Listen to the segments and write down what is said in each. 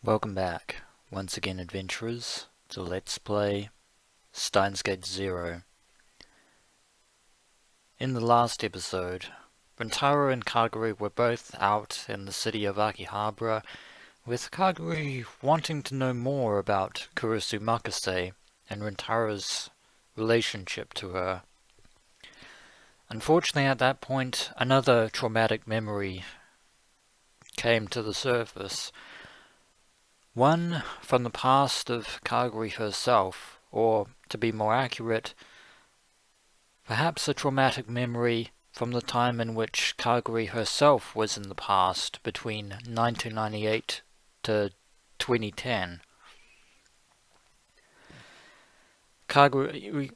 Welcome back, once again adventurers, to Let's Play Steins Gate 0. In the last episode, Rintaro and Kagari were both out in the city of Akihabara, with Kagari wanting to know more about Kurisu Makase and Rintaro's relationship to her. Unfortunately, at that point, another traumatic memory came to the surface. One from the past of Kagari herself, or to be more accurate, perhaps a traumatic memory from the time in which Kagari herself was in the past, between 1998 to 2010. Kagari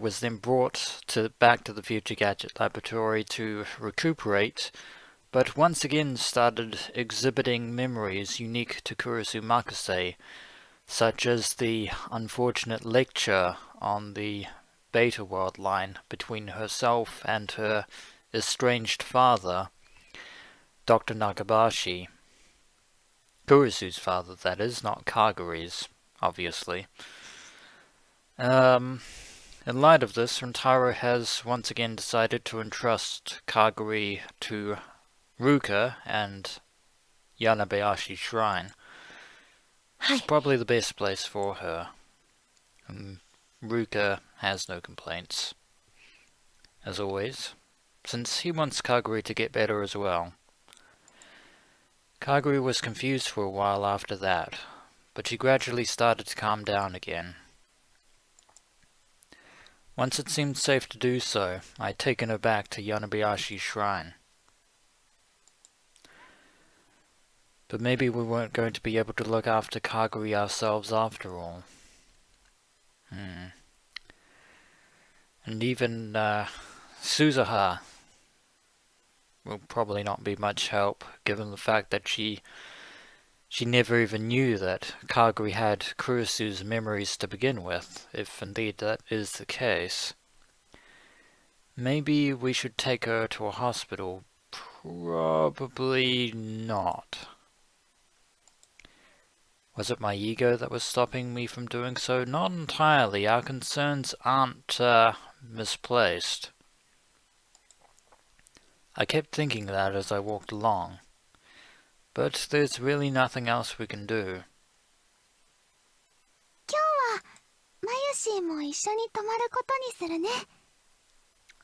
was then brought back to the Future Gadget Laboratory to recuperate, but once again started exhibiting memories unique to Kurisu Makase, such as the unfortunate lecture on the beta worldline between herself and her estranged father, Dr. Nakabashi. Kurisu's father, that is, not Kagari's, obviously. In light of this, Rintaro has once again decided to entrust Kagari to Ruka and Yanabayashi Shrine. It's probably the best place for her. Ruka has no complaints, as always, since he wants Kagari to get better as well. Kagari was confused for a while after that, but she gradually started to calm down again. Once it seemed safe to do so, I'd taken her back to Yanabayashi Shrine. But maybe we weren't going to be able to look after Kagari ourselves after all. And even Suzuha will probably not be much help, given the fact that she never even knew that Kagari had Kurisu's memories to begin with, if indeed that is the case. Maybe we should take her to a hospital. Probably not. Was it my ego that was stopping me from doing so? Not entirely. Our concerns aren't misplaced. I kept thinking that as I walked along. But there's really nothing else we can do.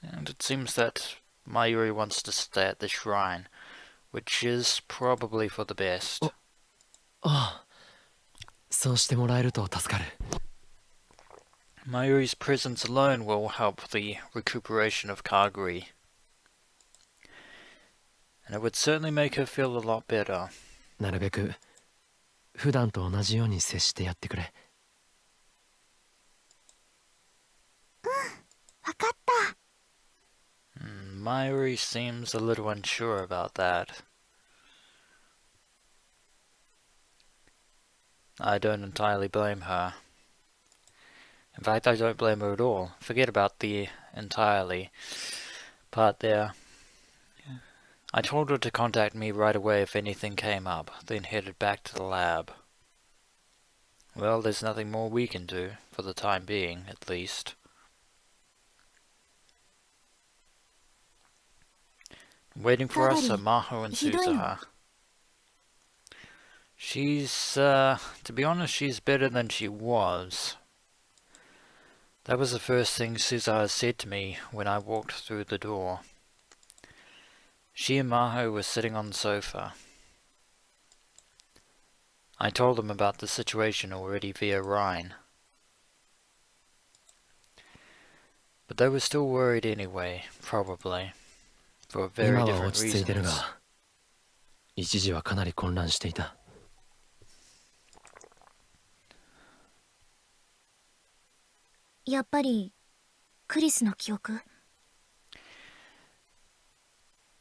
And it seems that Mayuri wants to stay at the shrine, which is probably for the best. Mayuri's presence alone will help the recuperation of Kagari. And it would certainly make her feel a lot better. Mayuri seems a little unsure about that. I don't entirely blame her. In fact, I don't blame her at all. Forget about the entirely part there. I told her to contact me right away if anything came up, then headed back to the lab. Well, there's nothing more we can do, for the time being, at least. Waiting for us are Maho and Suzuha. She's, to be honest, she's better than she was. That was the first thing Suzuha said to me when I walked through the door. She and Maho were sitting on the sofa. I told them about the situation already via Rhine. But they were still worried anyway, probably, for very different reasons.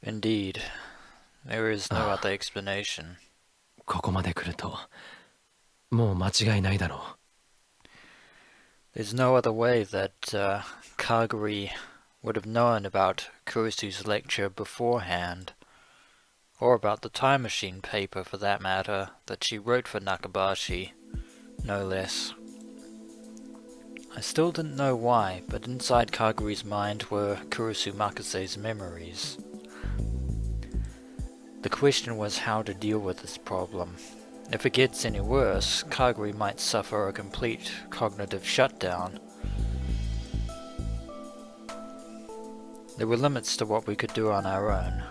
Indeed, there is no other explanation. There's no other way that Kagari would have known about Kurisu's lecture beforehand. Or about the time machine paper, for that matter, that she wrote for Nakabashi, no less. I still didn't know why, but inside Kagari's mind were Kurisu Makase's memories. The question was how to deal with this problem. If it gets any worse, Kagari might suffer a complete cognitive shutdown. There were limits to what we could do on our own.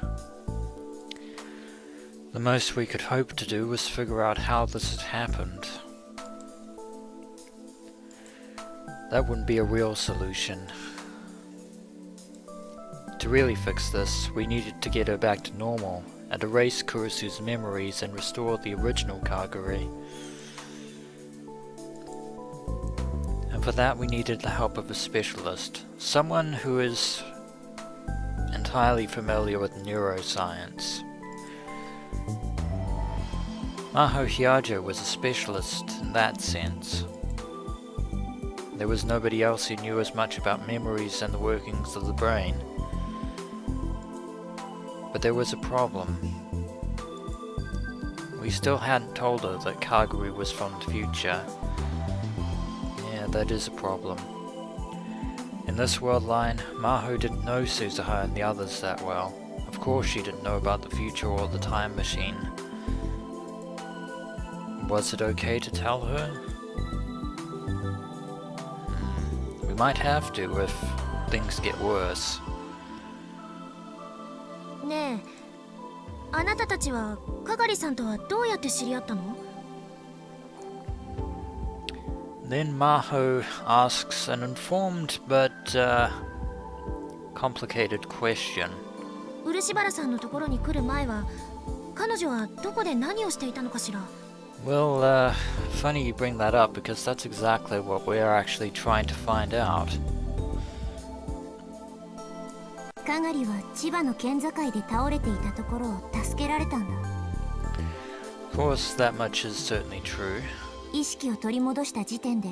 The most we could hope to do was figure out how this had happened. That wouldn't be a real solution. To really fix this, we needed to get her back to normal and erase Kurisu's memories and restore the original Kagari. And for that we needed the help of a specialist, someone who is entirely familiar with neuroscience. Maho Hyajo was a specialist in that sense. There was nobody else who knew as much about memories and the workings of the brain. But there was a problem. We still hadn't told her that Kagari was from the future. Yeah, that is a problem. In this world line, Maho didn't know Suzuha and the others that well. Of course she didn't know about the future or the time machine. Was it okay to tell her? We might have to if things get worse. ねえ、あなたたちはKagariさんとはどうやって知り合ったの? Then Maho asks an informed but complicated question. 漆原さんのところに来る前は、彼女はどこで何をしていたのかしら? Well, funny you bring that up because that's exactly what we're actually trying to find out. Kagari は千葉の県境で倒れていたところを助けられたんだ。Of course, that much is certainly true. 意識を取り戻した時点で、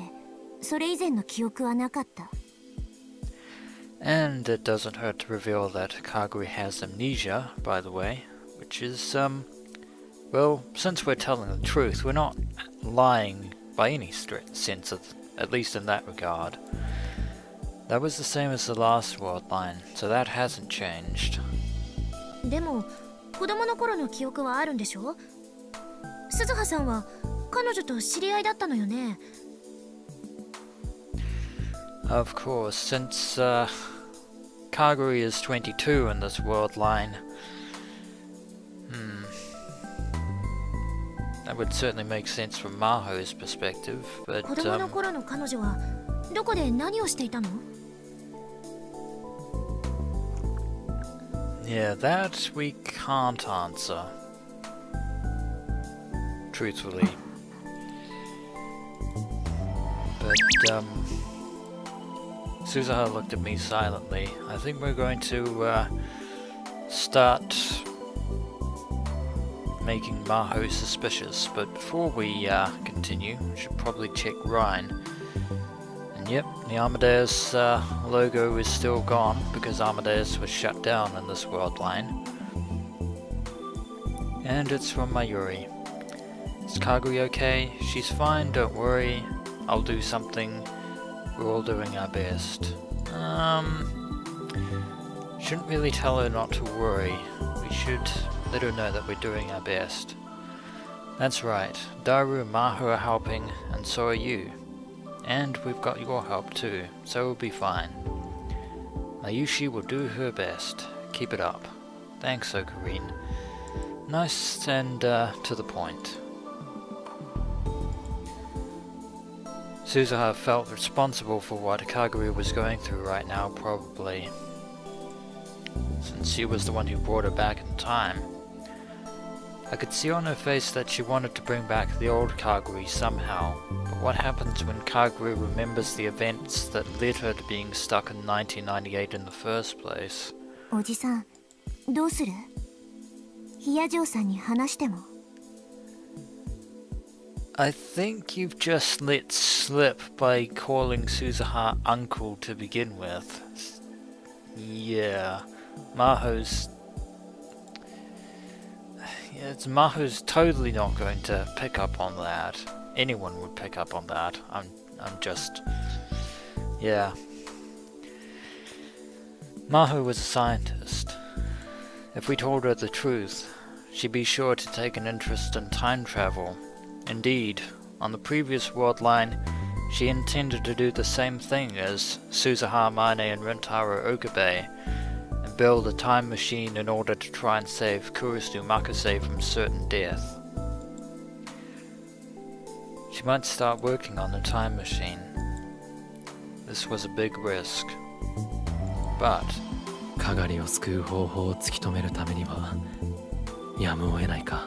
それ以前の記憶はなかった。And it doesn't hurt to reveal that Kagari has amnesia, by the way, which is, well, since we're telling the truth, we're not lying by any sense, at least in that regard. That was the same as the last world line, so that hasn't changed. でも、子供の頃の記憶はあるんでしょ? 鈴葉さんは彼女と知り合いだったのよね? Of course, since Kagari is 22 in this world line, that would certainly make sense from Maho's perspective, but 子供の頃の彼女はどこで何をしていたの? Yeah, that we can't answer. Truthfully. But, Suzuha looked at me silently. I think we're going to, start making Maho suspicious, but before we, continue, we should probably check Rhine. And yep, the Amadeus, logo is still gone, because Amadeus was shut down in this world line. And it's from Mayuri. Is Kagari okay? She's fine, don't worry. I'll do something. We're all doing our best. Shouldn't really tell her not to worry. We should let her know that we're doing our best. That's right. Daru and Maho are helping, and so are you. And we've got your help too, so we'll be fine. Mayushi will do her best. Keep it up. Thanks, Ocarine. Nice and, to the point. Suzuha felt responsible for what Kagari was going through right now, probably. Since she was the one who brought her back in time. I could see on her face that she wanted to bring back the old Kagari somehow, but what happens when Kagari remembers the events that led her to being stuck in 1998 in the first place? おじさん、どうする? ヒヤジョーさんに話しても? I think you've just let slip by calling Suzuha uncle to begin with. It's Maho's totally not going to pick up on that. Anyone would pick up on that. I'm just... Yeah. Maho was a scientist. If we told her the truth, she'd be sure to take an interest in time travel. Indeed, on the previous worldline, she intended to do the same thing as Suzuha Mane and Rintaro Okabe, and build a time machine in order to try and save Kurisu Makase from certain death. She might start working on the time machine. This was a big risk. But Kagariを救う方法を突き止めるためにはやむを得ないか。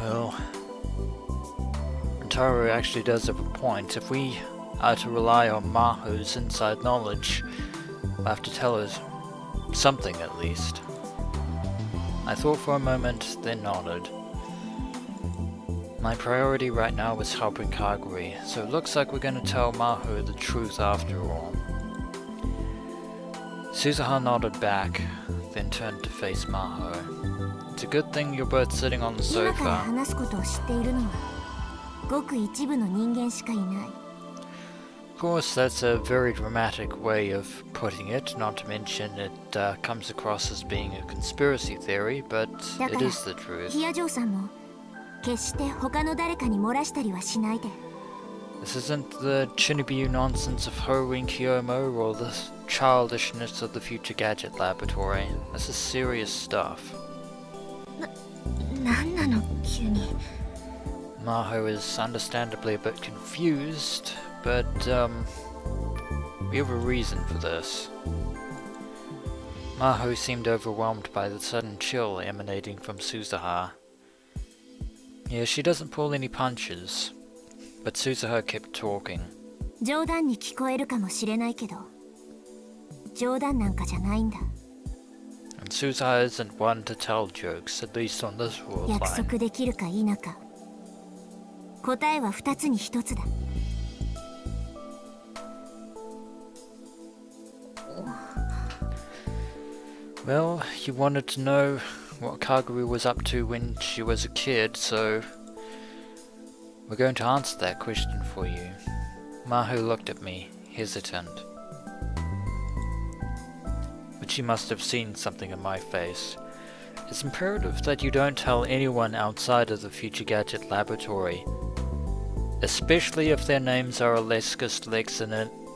well, Rintaro actually does have a point. If we are to rely on Maho's inside knowledge, we'll have to tell her something at least. I thought for a moment, then nodded. My priority right now was helping Kagari, so it looks like we're going to tell Maho the truth after all. Suzuha nodded back, then turned to face Maho. It's a good thing you're both sitting on the 今から sofa. 話すことを知っているのはごく一部の人間しかいない。 Of course, that's a very dramatic way of putting it, not to mention it comes across as being a conspiracy theory, but it is the truth. ヒアジョーさんも決して他の誰かに漏らしたりはしないで。 This isn't the Chinibiu nonsense of Horin Kiyomo or the childishness of the Future Gadget Laboratory. This is serious stuff. なんなの急に。 Maho is understandably a bit confused, but we have a reason for this. Maho seemed overwhelmed by the sudden chill emanating from Suzuha. Yeah, she doesn't pull any punches, but Suzuha kept talking. 冗談に聞こえるかもしれないけど、冗談なんかじゃないんだ。 And Suzuha isn't one to tell jokes, at least on this world 約 line. 束できるか否か。答えは2つに1つだ。 Well, you wanted to know what Kagari was up to when she was a kid, so we're going to answer that question for you. Maho looked at me, hesitant. But she must have seen something in my face. It's imperative that you don't tell anyone outside of the Future Gadget Laboratory, especially if their names are Aleskis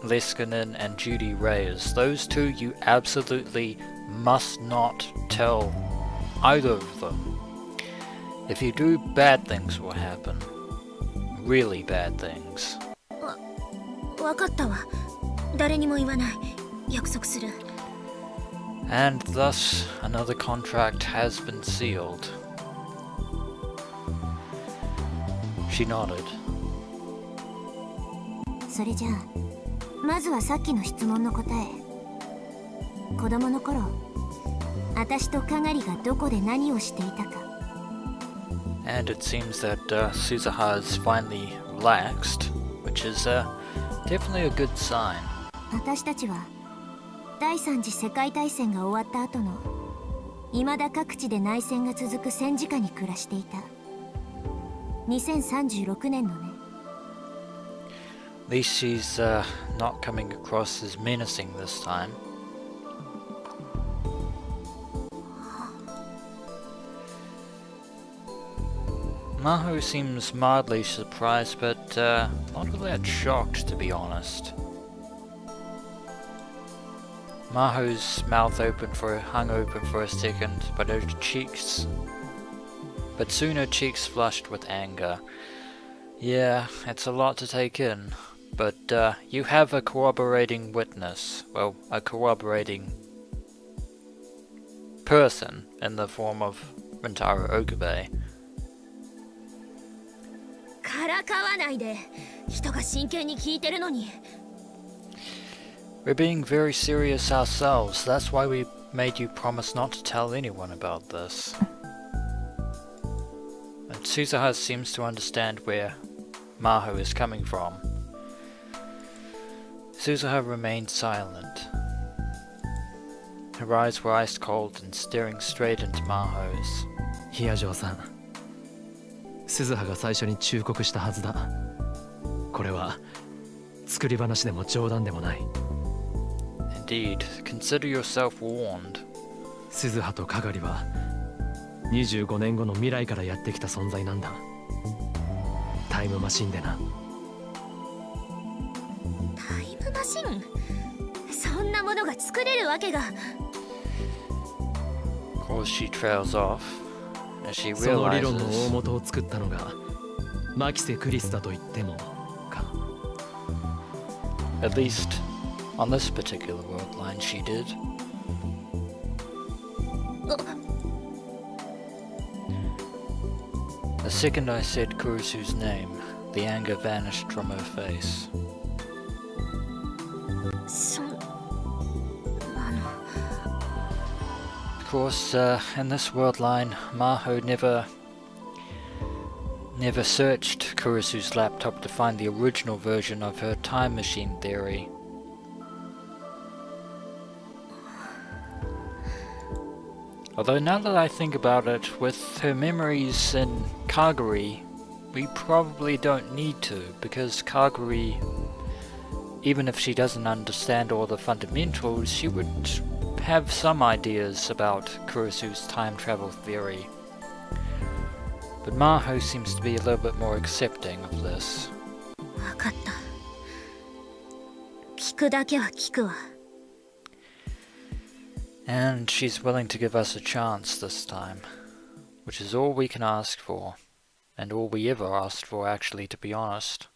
Leskinen and Judy Reyes. Those two you absolutely must not tell either of them. If you do, bad things will happen. Really bad things. わかったわ。誰にも言わない。約束する。 And thus, another contract has been sealed. She nodded. それじゃあ、まずはさっきの質問の答え。子供の頃、私とかがりがどこで何をしていたか。 And it seems that Suzuha has finally relaxed, which is definitely a good sign. 私たちは第三次世界大戦が終わった後の未だ各地で内戦が続く戦時下に暮らしていた。2036年のね。 At least she's not coming across as menacing this time. Maho seems mildly surprised, but not all that shocked, to be honest. Maho's mouth hung open for a second, but soon her cheeks flushed with anger. Yeah, it's a lot to take in, but you have a corroborating witness. Well, a corroborating person in the form of Rintaro Okabe. からかわないで。人が真剣に聞いてるのに。 We're being very serious ourselves. That's why we made you promise not to tell anyone about this. And Suzuha seems to understand where Maho is coming from. Suzuha remained silent. Her eyes were ice cold and staring straight into Maho's. ヒア嬢さん、鈴葉が最初に忠告したはずだ。これは作り話でも冗談でもない。 Indeed, consider yourself warned. 鈴葉とかがりは25年後の未来からやってきた存在なんだ。タイムマシンでな。タイムマシン、そんなものが作れるわけが。 Of course, she trails off as she その理論の大 realizes 元を作ったのがマキセ・クリスだと言ってもか。 at least on this particular world line she did. The second I said Kurisu's name, the anger vanished from her face. そんなの。 Of course, in this world line, Maho never searched Kurisu's laptop to find the original version of her time machine theory. Although now that I think about it, with her memories in Kagari, we probably don't need to, because Kagari, even if she doesn't understand all the fundamentals, she would have some ideas about Kurisu's time travel theory. But Maho seems to be a little bit more accepting of this. 分かった。聞くだけは聞くわ。 And she's willing to give us a chance this time, which is all we can ask for, and all we ever asked for actually, to be honest.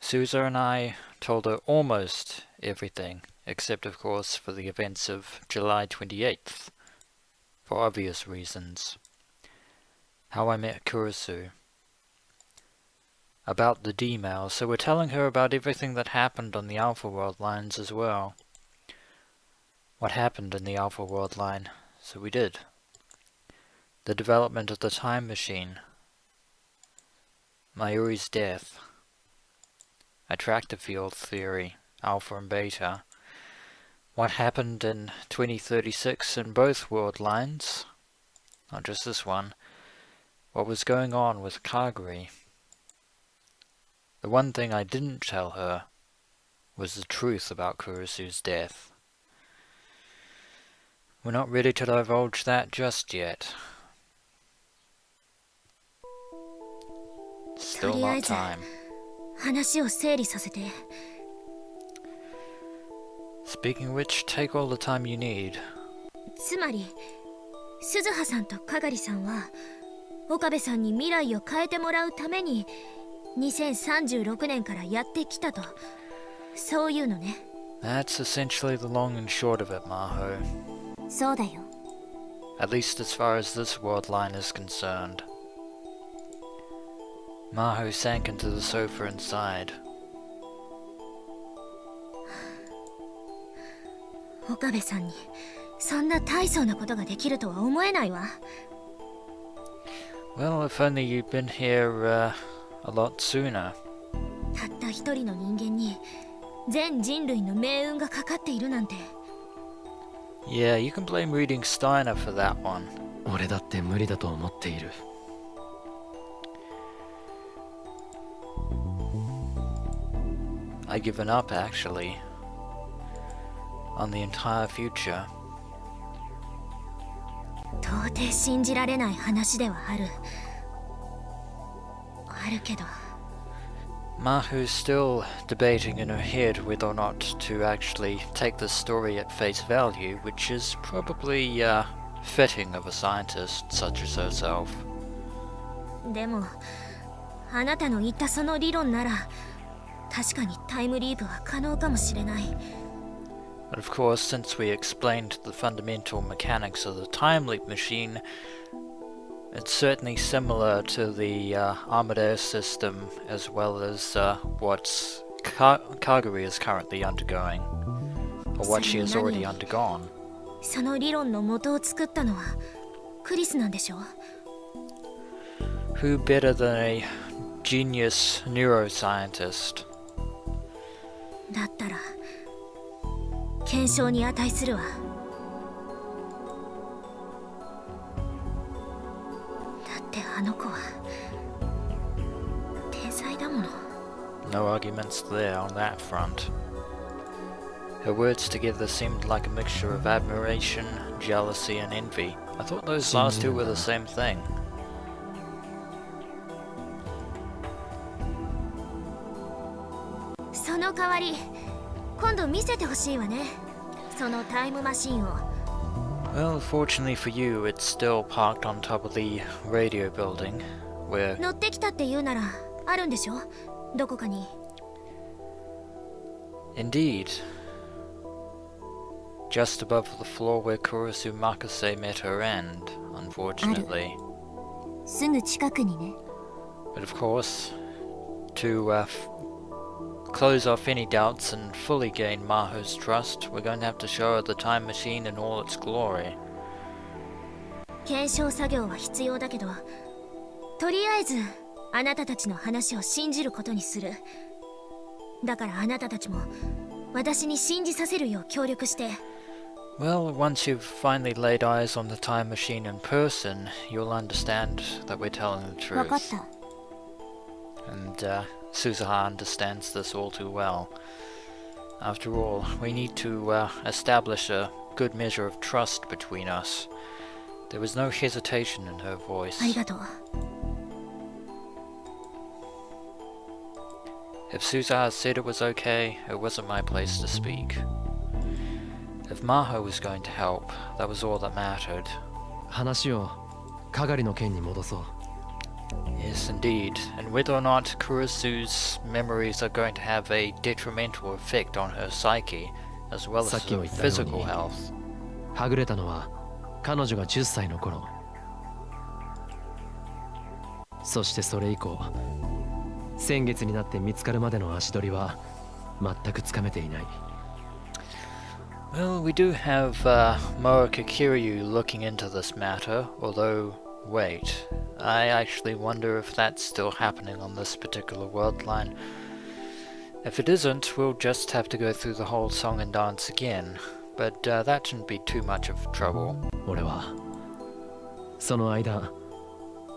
Suzuha and I told her almost everything, except of course for the events of July 28th, for obvious reasons. How I met Kurisu. About the D-mail, so we're telling her about everything that happened on the Alpha World lines as well. What happened in the Alpha World line, so we did. The development of the time machine. Mayuri's death. Attractive field theory, Alpha and Beta. What happened in 2036 in both world lines. Not just this one. What was going on with Kagari. The one thing I didn't tell her was the truth about Kurisu's death. We're not ready to divulge that just yet. Still not time. 話を整理させて。 Speaking of which, take all the time you need. つまり鈴葉さんとかがりさんは岡部さんに未来を変えてもらうために2036年からやってきたと、そういうのね。 That's essentially the long and short of it, Maho. そうだよ。 At least as far as this world line is concerned. Maho sank into the sofa and sighed. 岡部さんにそんな大層なことができるとは思えないわ。 Well, if only you'd been here a lot sooner. たった一人の人間に全人類の命運がかかっているなんて。 Yeah, you can blame reading Steiner for that one. 俺だって無理だと思っている。I'd given up, actually, on the entire future. 到底信じられない話ではあるけど。 Maho's still debating in her head whether or not to actually take this story at face value, which is probably fitting of a scientist such as herself. でもあなたの言ったその理論なら確かにタイムリープは可能かもしれない。 But of course, since we explained the fundamental mechanics of the time leap machine, it's certainly similar to the Amadeus system, as well as what Kagari is currently undergoing, or what she has already undergone. その理論の元を作ったのはクリスなんでしょう。 Who better than a genius neuroscientist? だったら検証に値するわ。ってあの子は天才だもの。 No arguments there on that front. Her words together seemed like a mixture of admiration, jealousy, and envy. I thought those last two were the same thing. その代わり今度見せてほしいわね、そのタイムマシンを。 Well, fortunately for you, it's still parked on top of the radio building, where... 乗ってきたって言うならあるんでしょ、どこかに。 Indeed. Just above the floor where Kurisu Makase met her end, unfortunately. すぐ近くにね。 But of course, to close off any doubts and fully gain Maho's trust, we're going to have to show her the time machine in all its glory. 検証作業は必要だけど、とりあえずあなたたちの話を信じることにする。だからあなたたちも私に信じさせるよう協力して。 Well, once you've finally laid eyes on the time machine in person, you'll understand that we're telling the 分かっ truth. た。 And Suzuha understands this all too well. After all, we need to establish a good measure of trust between us. There was no hesitation in her voice. ありがとう。 If Suzuha said it was okay, it wasn't my place to speak. If Maho was going to help, that was all that mattered. 話をかがりの件に戻そう。 Yes, indeed. And whether or not Kurisu's memories are going to have a detrimental effect on her psyche, as well as her physical health. はぐれたのは彼女が10歳の頃。そしてそれ以降、先月になって見つかるまでの足取りは全くつかめていない。 Well, we do have Moa Kikiryu looking into this matter, although, wait, I actually wonder if that's still happening on this particular world line. If it isn't, we'll just have to go through the whole song and dance again, but that shouldn't be too much of trouble. 俺はその間、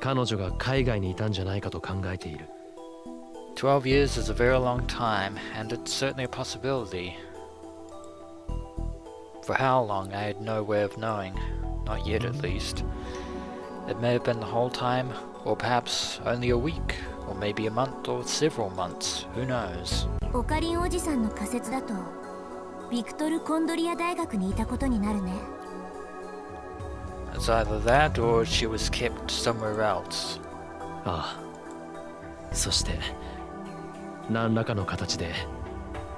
彼女が海外にいたんじゃないかと考えている。 12 years is a very long time, and it's certainly a possibility. For how long, I had no way of knowing. Not yet, at least. It may have been the whole time, or perhaps only a week, or maybe a month, or several months. Who knows? オカリンおじさんの仮説だと、ビクトル・コンドリア大学にいたことになるね。 It's either that, or she was kept somewhere else. ああ。そして、何らかの形で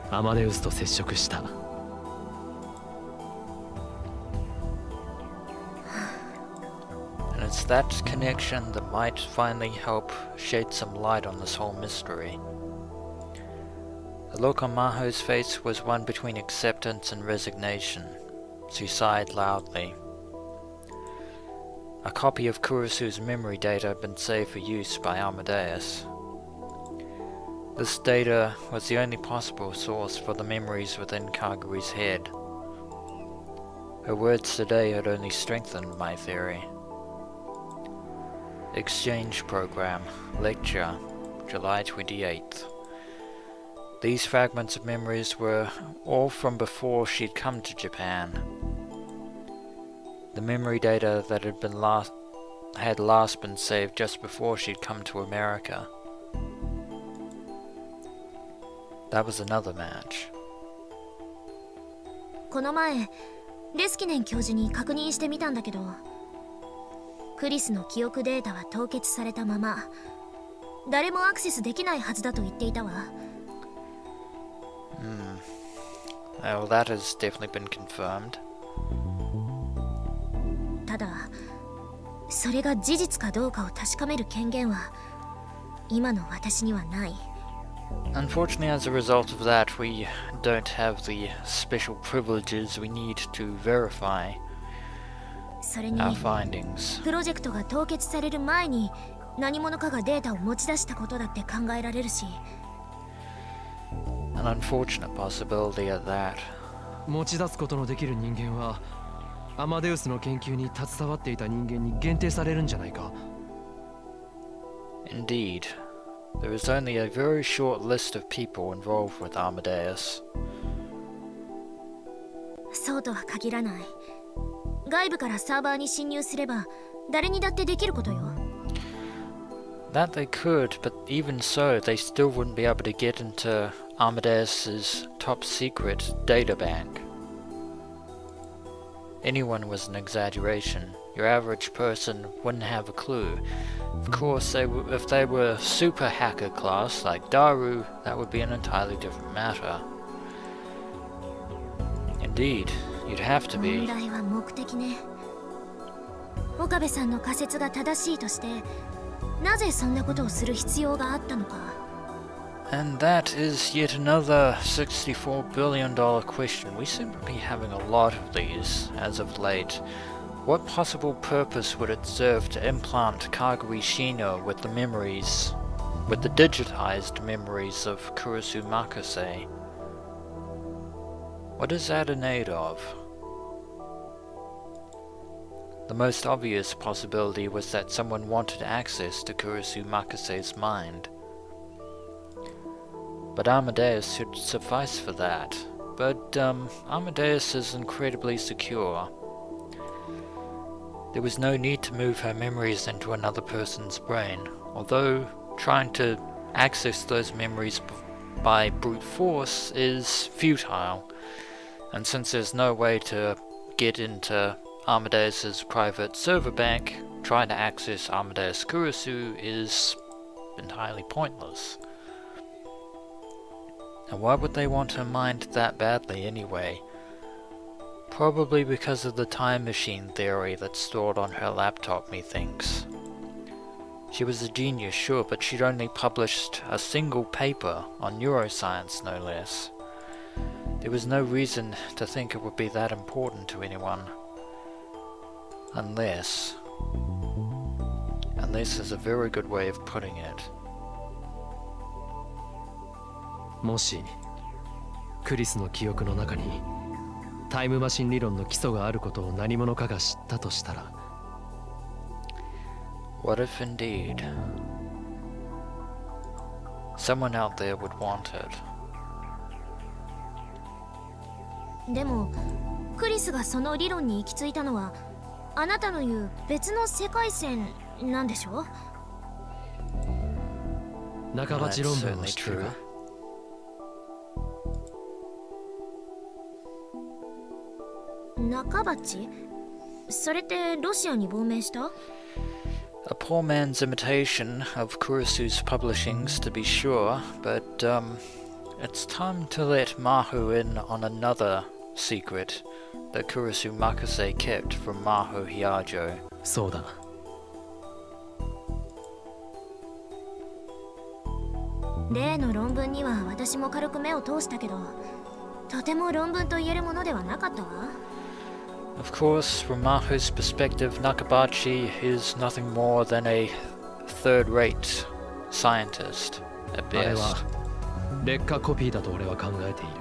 アマデウスと接触した。 And it's that connection that might finally help shed some light on this whole mystery. The look on Maho's face was one between acceptance and resignation. She sighed loudly. A copy of Kurisu's memory data had been saved for use by Amadeus. This data was the only possible source for the memories within Kagari's head. Her words today had only strengthened my theory. Exchange Program, Lecture, July 28th. These fragments of memories were all from before she'd come to Japan. The memory data that had last been saved just before she'd come to America. That was another match. この前レスキネン教授に確認してみたんだけど、クリスの記憶データは凍結されたまま、誰もアクセスできないはずだと言っていたわ。Well, that has definitely been confirmed. ただ、それが事実かどうかを確かめる権限は今の私にはない。 Unfortunately, as a result of that, we don't have the special privileges we need to verify それに our findings. プロジェクトが凍結される前に何者かがデータを持ち出したことだって考えられるし。 An unfortunate possibility at that. 持ち出すことのできる人間はアマデウスの研究に携わっていた人間に限定されるんじゃないか。Indeed, there is only a very short list of people involved with Amadeus. そうとは限らない。外部からサーバーに侵入すれば誰にだってできることよ。That they could, but even so, they still wouldn't be able to get into Amadeus's top secret data bank. Anyone was an exaggeration. Your average person wouldn't have a clue. Of course, if they were super hacker class like Daru, that would be an entirely different matter. Indeed, you'd have to be. 問題は目的ね。岡部さんの仮説が正しいとして、なぜそんなことをする必要があったのか。And that is yet another $64 billion question. We seem to be having a lot of these as of late. What possible purpose would it serve to implant Kagari Shino with the digitized memories of Kurisu Makase? What is that in aid of? The most obvious possibility was that someone wanted access to Kurisu Makase's mind. But Amadeus should suffice for that. But Amadeus is incredibly secure. There was no need to move her memories into another person's brain, although trying to access those memories by brute force is futile. And since there's no way to get into Amadeus's private server bank, trying to access Amadeus Kurisu is entirely pointless. And why would they want her mind that badly anyway? Probably because of the time machine theory that's stored on her laptop, methinks. She was a genius, sure, but she'd only published a single paper on neuroscience, no less. There was no reason to think it would be that important to anyone. Unless is a very good way of putting it. もしクリスの記憶の中にタイムマシン理論の基礎があることを何者かが知ったとしたら What if indeed someone out there would want it? でもクリスがその理論に行き着いたのはあなたの言う別の世界線なんでしょ？中鉢論文を知ってるか？中鉢？それってロシアに亡命した？ A poor man's imitation of Kurisu's publishings, to be sure, but it's time to let Maho in on another secret that Kurisu Makase kept from Maho Hiajo. そうだ。例の論文には私も軽く目を通したけど、とても論文と言えるものではなかったわ。Of course, from Maho's perspective, Nakabachi is nothing more than a third-rate scientist, at あれ best. は劣化コピーだと俺は考えている。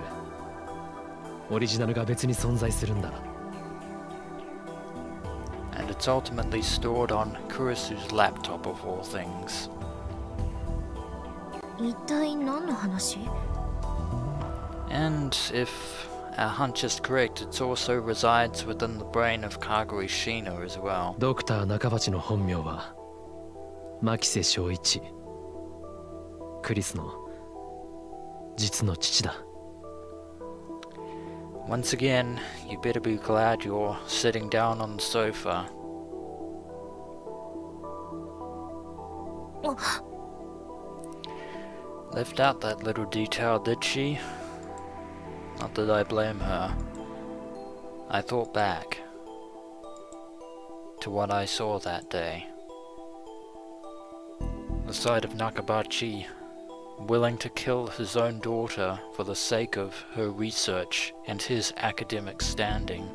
オリジナルが別に存在するんだ。And it's ultimately stored on Kurisu's laptop of all things. 一体何の話？ And if our hunch is correct, it also resides within the brain of Kagari Shino as well. ドクター中鉢の本名は牧瀬正一。クリスの実の父だ。Once again, you better be glad you're sitting down on the sofa. あ、 Left out that little detail, did she? Not that I blame her. I thought back to what I saw that day. The sight of Nakabachi willing to kill his own daughter for the sake of her research and his academic standing.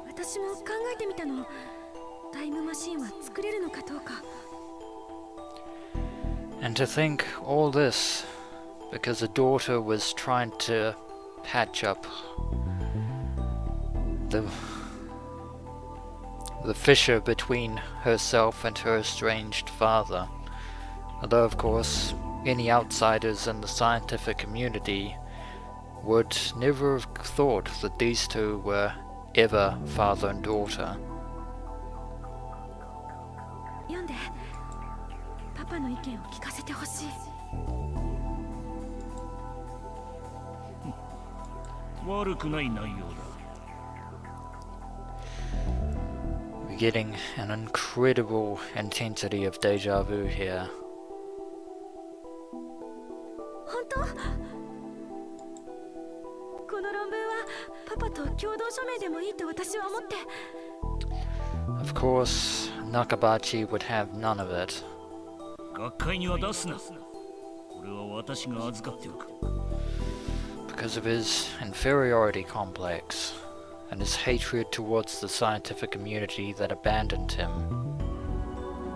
私も考えてみたの。タイムマシンは作れるのかどうか。 And to think all this because a daughter was trying to patch up the fissure between herself and her estranged father. Although, of course, any outsiders in the scientific community would never have thought that these two were ever father and daughter. 読んでパパの意見を聞かせてほしい。悪くない内容だ。We're getting an incredible intensity of deja vu here. 本当？この論文はパパと共同署名でもいいと私は思って。Of course, Nakabachi would have none of it. 学会には出すな。これは私が預かっておく。Because of his inferiority complex and his hatred towards the scientific community that abandoned him.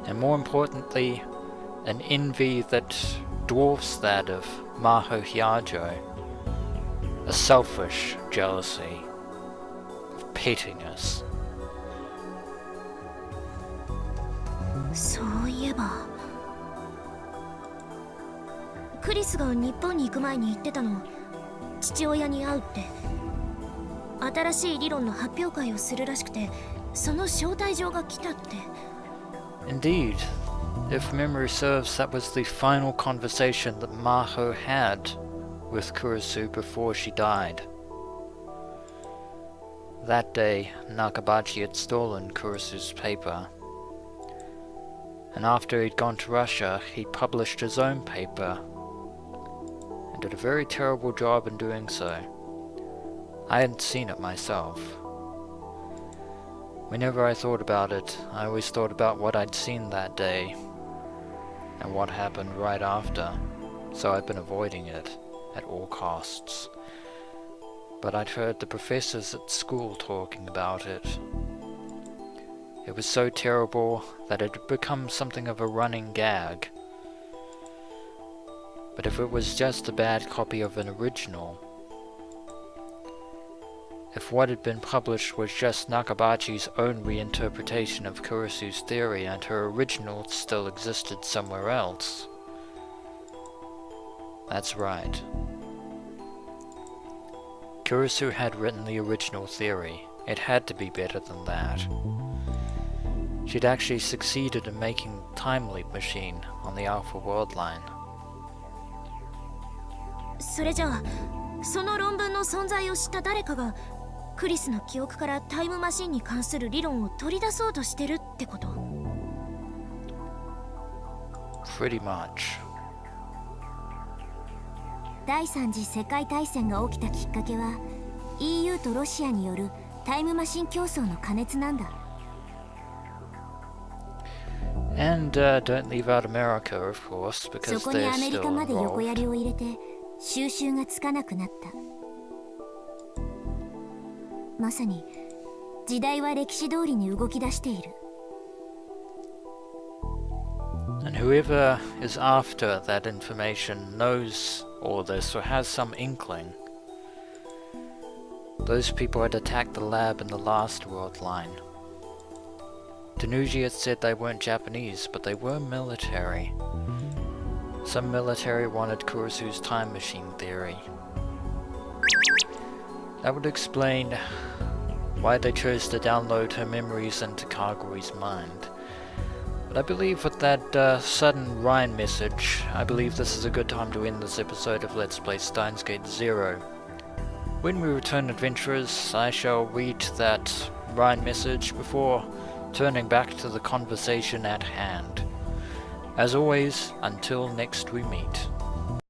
And more importantly, an envy that dwarfs that of Maho Hyajo. A selfish jealousy of pettiness. そういえばクリスが日本に行く前に言ってたの、父親に会うって。新しい理論の発表会をするらしくて、その招待状が来たって。 Indeed, if memory serves, that was the final conversation that Maho had with Kurisu before she died. That day, Nakabachi had stolen Kurisu's paper. And after he'd gone to Russia, he published his own paper, and did a very terrible job in doing so. I hadn't seen it myself. Whenever I thought about it, I always thought about what I'd seen that day, and what happened right after, so I'd been avoiding it at all costs. But I'd heard the professors at school talking about it. It was so terrible that it had become something of a running gag. But if it was just a bad copy of an original, if what had been published was just Nakabachi's own reinterpretation of Kurisu's theory and her original still existed somewhere else, that's right. Kurisu had written the original theory. It had to be better than that. She'd actually succeeded in making time leap machine on the Alpha worldline. それじゃあ、その論文の存在を知った誰かがクリスの記憶からタイムマシンに関する理論を取り出そうとしてるってこと？ Pretty much. 第三次世界大戦が起きたきっかけは EU とロシアによるタイムマシン競争の過熱なんだ。And don't leave out America, of course, そ because こに they're アメリ still カまで横 involved. やりを入れて収拾がつかなくなった。まさに時代は歴史通りに動き出している。 And whoever is after that information knows all this or has some inkling. Those people had attacked the lab in the last world line. Tanuji had said they weren't Japanese, but they were military. Some military wanted Kurisu's time machine theory. That would explain why they chose to download her memories into Kagari's mind. But I believe with that sudden Ryan message, I believe this is a good time to end this episode of Let's Play Steins Gate 0. When we return, adventurers, I shall read that Ryan message before turning back to the conversation at hand. As always, until next we meet.